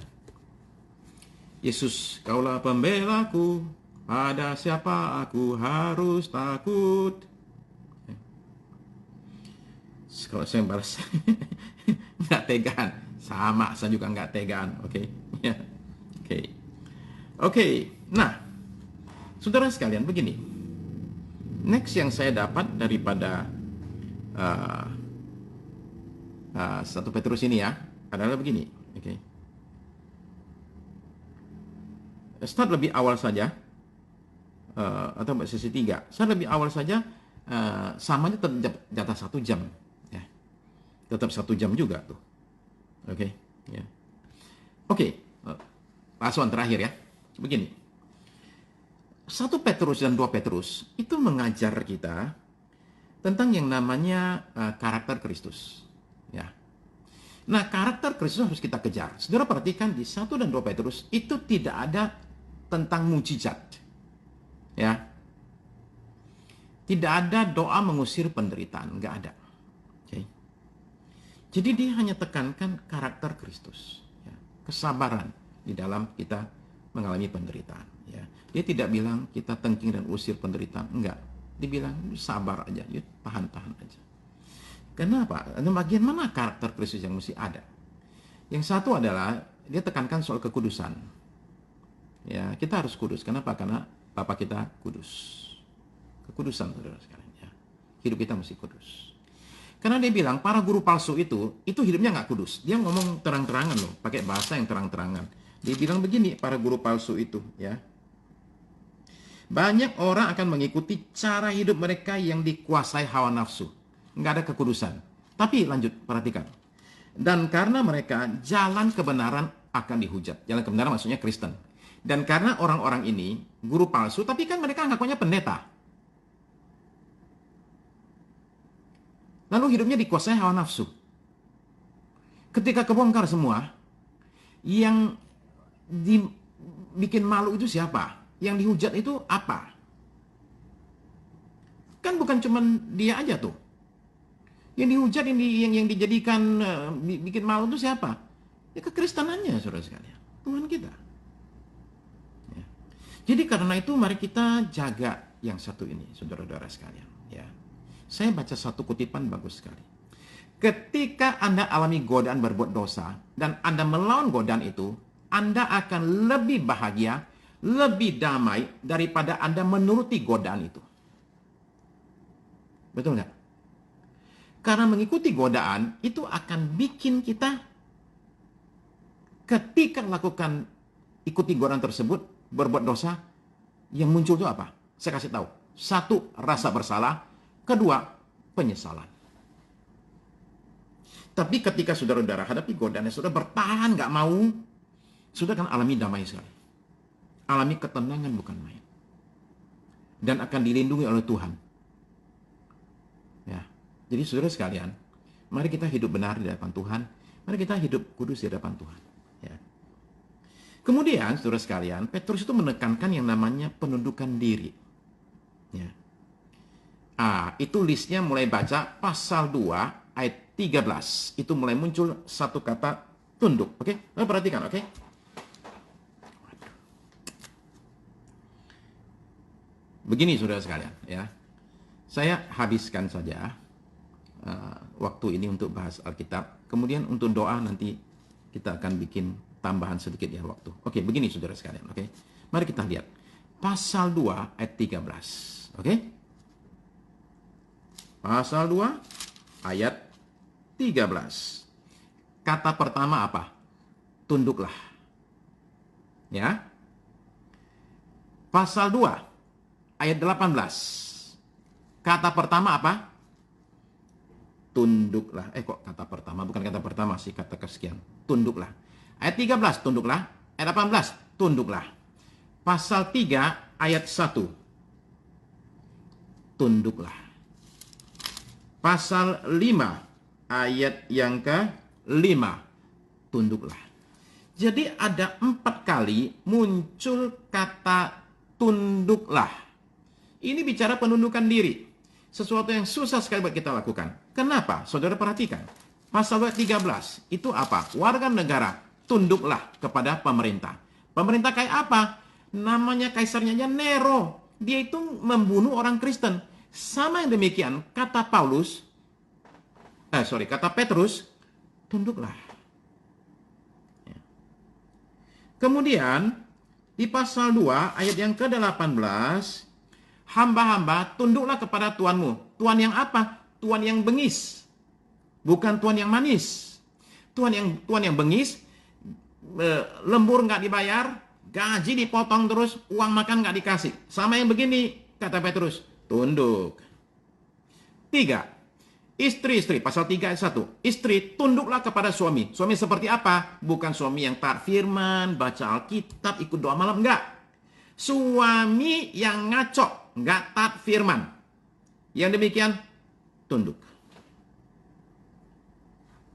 Yesus, kaulah pembelaku. Pada siapa aku harus takut? Kalau saya balas nggak tegaan, sama saya juga nggak tegaan. Oke, ya, oke. Nah, saudara sekalian, begini. Next yang saya dapat daripada 1 Petrus ini ya adalah begini. Oke. Start lebih awal saja. Atau sesi 3. Saya lebih awal saja samanya tetap jatah 1 jam ya. Tetap 1 jam juga tuh. Oke, ya. Oke. Pasuan terakhir ya. Begini. 1 Petrus dan 2 Petrus itu mengajar kita tentang yang namanya karakter Kristus ya. Nah, karakter Kristus harus kita kejar. Saudara perhatikan di 1 dan 2 Petrus itu tidak ada tentang mujizat. Ya, tidak ada doa mengusir penderitaan, nggak ada. Okay. Jadi dia hanya tekankan karakter Kristus, ya. Kesabaran di dalam kita mengalami penderitaan. Ya. Dia tidak bilang kita tengking dan usir penderitaan, enggak. Dia bilang sabar aja, yuk, tahan aja. Kenapa? Bagian mana karakter Kristus yang mesti ada? Yang satu adalah dia tekankan soal kekudusan. Ya, kita harus kudus. Kenapa? Karena Bapa kita kudus. kekudusan, saudara sekalian. Ya. Hidup kita mesti kudus. Karena dia bilang para guru palsu itu hidupnya nggak kudus. Dia ngomong terang-terangan loh, pakai bahasa yang terang-terangan. Dia bilang begini, para guru palsu itu, ya. Banyak orang akan mengikuti cara hidup mereka yang dikuasai hawa nafsu. Nggak ada kekudusan. Tapi lanjut, perhatikan. Dan karena mereka jalan kebenaran akan dihujat. Jalan kebenaran maksudnya Kristen. Dan karena orang-orang ini guru palsu, tapi kan mereka ngakunya pendeta. Lalu hidupnya dikuasai hawa nafsu. Ketika kebongkar semua, yang dibikin malu itu siapa? Yang dihujat itu apa? Kan bukan cuma dia aja tuh. Yang dihujat, yang dijadikan bikin malu itu siapa? Ya kekristenannya, saudara sekalian. Tuhan kita. Ya. Jadi karena itu mari kita jaga yang satu ini, saudara-saudara sekalian. Ya. Saya baca satu kutipan bagus sekali. Ketika Anda alami godaan berbuat dosa, dan Anda melawan godaan itu, Anda akan lebih bahagia, lebih damai, daripada Anda menuruti godaan itu. Betul nggak? Karena mengikuti godaan, itu akan bikin kita, ketika lakukan, ikuti godaan tersebut, berbuat dosa, yang muncul itu apa? Saya kasih tahu. Satu, rasa bersalah. Kedua, penyesalan. Tapi ketika saudara-saudara hadapi godaan, saudara bertahan, nggak mau, saudara akan alami damai sekali. Alami ketenangan bukan main. Dan akan dilindungi oleh Tuhan. Ya. Jadi saudara sekalian, mari kita hidup benar di hadapan Tuhan. Mari kita hidup kudus di hadapan Tuhan. Ya. Kemudian, saudara sekalian, Petrus itu menekankan yang namanya penundukan diri. Ya. Itu listnya mulai baca pasal 2 ayat 13. Itu mulai muncul satu kata tunduk. Oke? Perhatikan, oke? Begini saudara sekalian, ya. Saya habiskan saja waktu ini untuk bahas Alkitab. Kemudian untuk doa nanti kita akan bikin tambahan sedikit ya waktu. Oke, begini saudara sekalian, oke. Mari kita lihat. Pasal 2 ayat 13. Oke? Pasal 2 ayat 13. Kata pertama apa? Tunduklah. Ya. Pasal 2 ayat 18. Kata pertama apa? Tunduklah. Kok kata pertama? Bukan kata pertama sih, kata kesekian. Tunduklah. Ayat 13, tunduklah. Ayat 18, tunduklah. Pasal 3 ayat 1. Tunduklah. Pasal 5 ayat yang ke-5. Tunduklah. Jadi ada 4 kali muncul kata tunduklah. Ini bicara penundukan diri. Sesuatu yang susah sekali buat kita lakukan. Kenapa? Saudara perhatikan. Pasal 13 itu apa? Warga negara tunduklah kepada pemerintah. Pemerintah kayak apa? Namanya kaisarnya aja Nero. Dia itu membunuh orang Kristen. Sama yang demikian kata Petrus, tunduklah. Ya. Kemudian di pasal 2 ayat yang ke-18, hamba-hamba tunduklah kepada tuanmu. Tuan yang apa? Tuan yang bengis. Bukan tuan yang manis. Tuan yang bengis, lembur nggak dibayar, gaji dipotong terus, uang makan nggak dikasih. Sama yang begini, kata Petrus, tunduk. 3. Istri-istri, pasal 3 ayat 1. Istri, tunduklah kepada suami. Suami seperti apa? Bukan suami yang taat firman, baca Alkitab, ikut doa malam, enggak. Suami yang ngaco, enggak taat firman. Yang demikian, tunduk.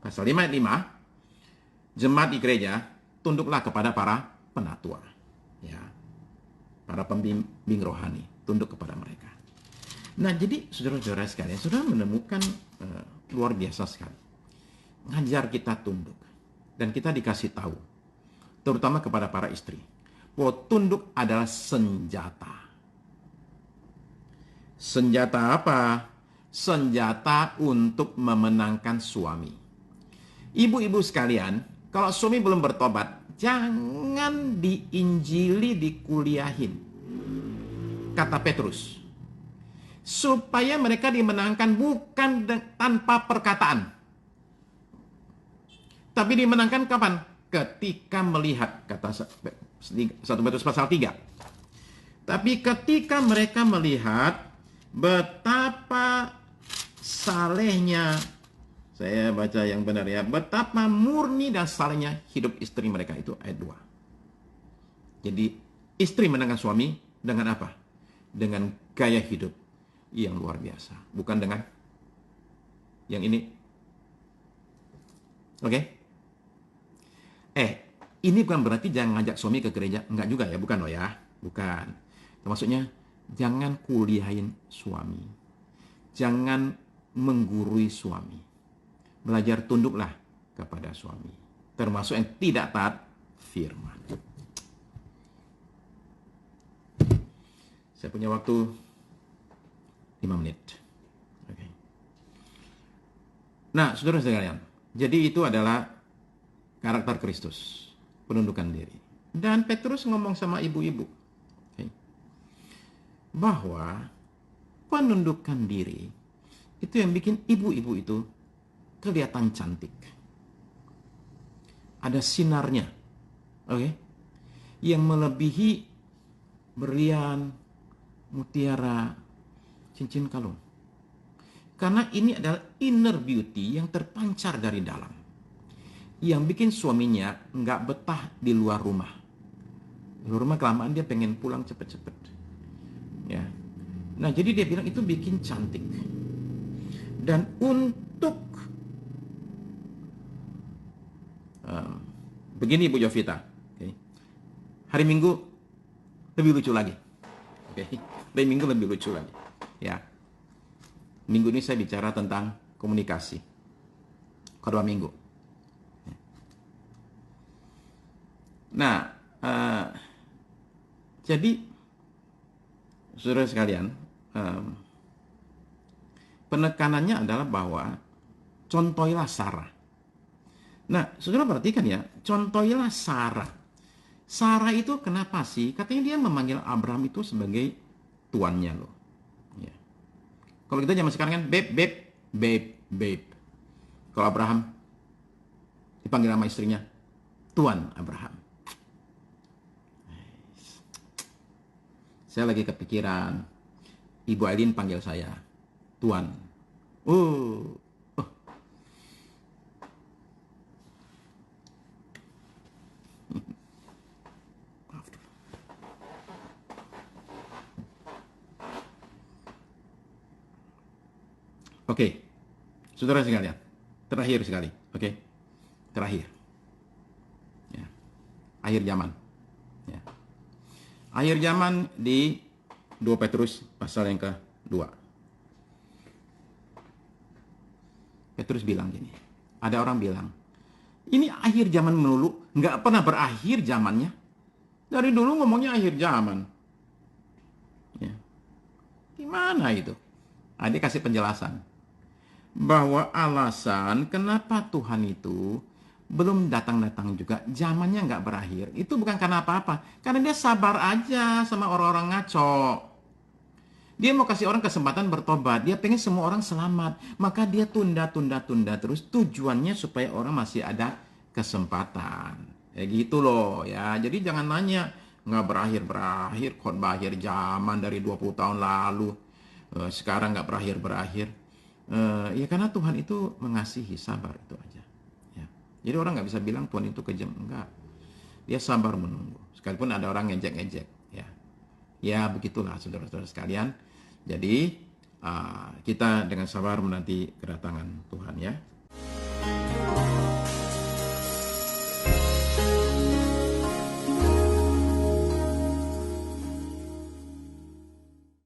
Pasal 5 ayat 5. Jemaat di gereja, tunduklah kepada para penatua. Ya. Para pembimbing rohani, tunduk kepada mereka. Nah, jadi saudara-saudara sekalian, saudara menemukan luar biasa sekali. Ngajar kita tunduk. Dan kita dikasih tahu, terutama kepada para istri, bahwa tunduk adalah senjata. Senjata apa? Senjata untuk memenangkan suami. Ibu-ibu sekalian, kalau suami belum bertobat, jangan diinjili, dikuliahin. Kata Petrus. supaya mereka dimenangkan bukan tanpa perkataan. Tapi dimenangkan kapan? Ketika melihat, kata 1 Petrus pasal 3. Tapi ketika mereka melihat betapa salehnya, saya baca yang benar ya, betapa murni dan salehnya hidup istri mereka, itu ayat 2. Jadi istri menangkan suami dengan apa? Dengan gaya hidup yang luar biasa, bukan dengan yang ini. Oke? Ini bukan berarti jangan ngajak suami ke gereja, enggak juga ya, bukan loh ya, bukan. Maksudnya jangan kuliahin suami, jangan menggurui suami, belajar tunduklah kepada suami, termasuk yang tidak taat firman. Saya punya waktu 5 menit. Oke. Nah, saudara sekalian, jadi itu adalah karakter Kristus, penundukan diri. Dan Petrus ngomong sama ibu-ibu, bahwa penundukan diri itu yang bikin ibu-ibu itu kelihatan cantik. Ada sinarnya, oke, yang melebihi berlian, mutiara, cincin kalung. Karena ini adalah inner beauty yang terpancar dari dalam, yang bikin suaminya nggak betah di luar rumah. Di luar rumah kelamaan dia pengen pulang cepet-cepet. Ya. Nah, jadi dia bilang itu bikin cantik. Dan untuk begini Bu Jovita, hari Minggu lebih lucu lagi. Hari Minggu lebih lucu lagi. Ya. Minggu ini saya bicara tentang komunikasi. Kedua minggu. Nah, jadi saudara sekalian, penekanannya adalah bahwa contohilah Sarah. Nah, saudara perhatikan ya, contohilah Sarah. Sarah itu kenapa sih? Katanya dia memanggil Abraham itu sebagai tuannya loh. Ya. Kalau kita zaman sekarang kan babe. Kalau Abraham dipanggil sama istrinya, Tuan Abraham. Saya lagi kepikiran, Ibu Aileen panggil saya Tuan. Oke, saudara sekalian, terakhir sekali, oke, terakhir, ya. Akhir zaman, ya. Akhir zaman di 2 Petrus pasal yang ke-2. Petrus bilang gini, ada orang bilang, ini akhir zaman melulu, nggak pernah berakhir zamannya. Dari dulu ngomongnya akhir zaman. Ya. Gimana itu? Dia kasih penjelasan. Bahwa alasan kenapa Tuhan itu belum datang-datang juga, zamannya nggak berakhir, itu bukan karena apa-apa, karena dia sabar aja sama orang-orang ngaco. Dia mau kasih orang kesempatan bertobat, dia pengen semua orang selamat, maka dia tunda terus, tujuannya supaya orang masih ada kesempatan. Kayak gitu loh ya. Jadi jangan nanya nggak berakhir khotbah akhir zaman dari 20 tahun lalu, sekarang nggak berakhir. Ya karena Tuhan itu mengasihi, sabar itu aja. Ya. Jadi orang nggak bisa bilang Tuhan itu kejam, enggak. Dia sabar menunggu. Sekalipun ada orang ngejek-ngejek. Ya begitulah saudara-saudara sekalian. Jadi kita dengan sabar menanti kedatangan Tuhan ya.